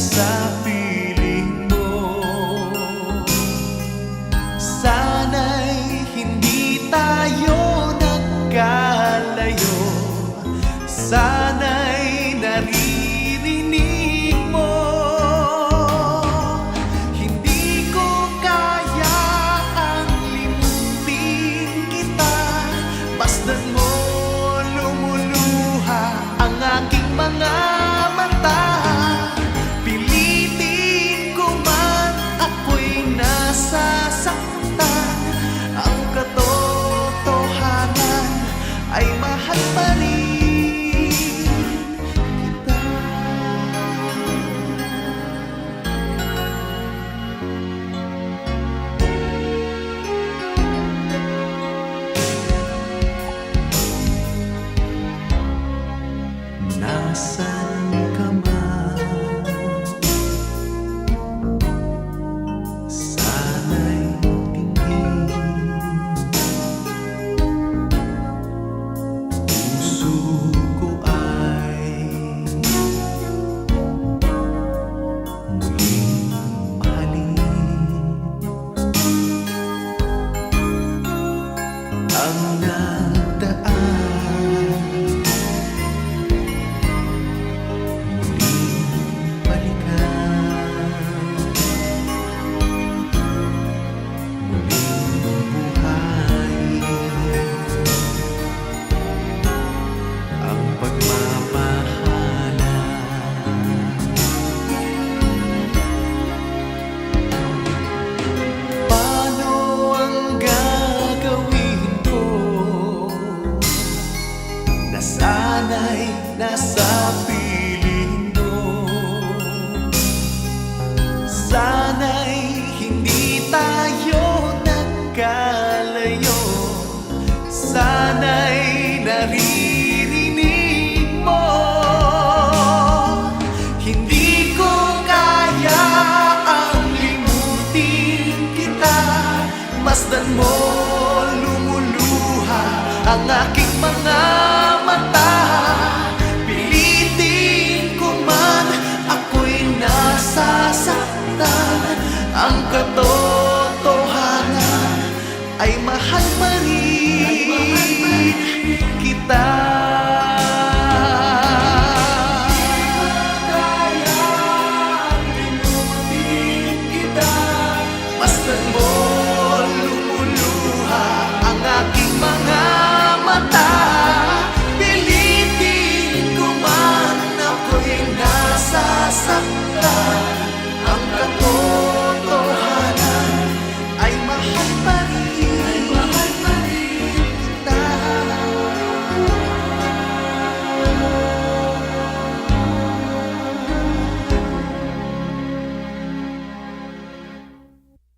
nasa piling mo. Sana'y hindi tayo nagkalayo, sana'y naririnig mo. Hindi ko kaya ang limutin kita, masdan mo lumuluha ang aking mga mata. Pilitin ko man ako'y nasasaktan, ang katotohanan ay mahal pa rin kita. Nasaan ka man, sana'y tingin. Puso ko ay muling mahalin. Ang nagdaan sana'y nasa piling mo. Sana'y hindi tayo nagkalayo, sana'y naririnig mo. Hindi ko kaya ang limutin kita, masdan mo lumuluha ang aking mga mata. Pilitin ko man ako'y nasasaktan, ang katotohanan ay mahal pa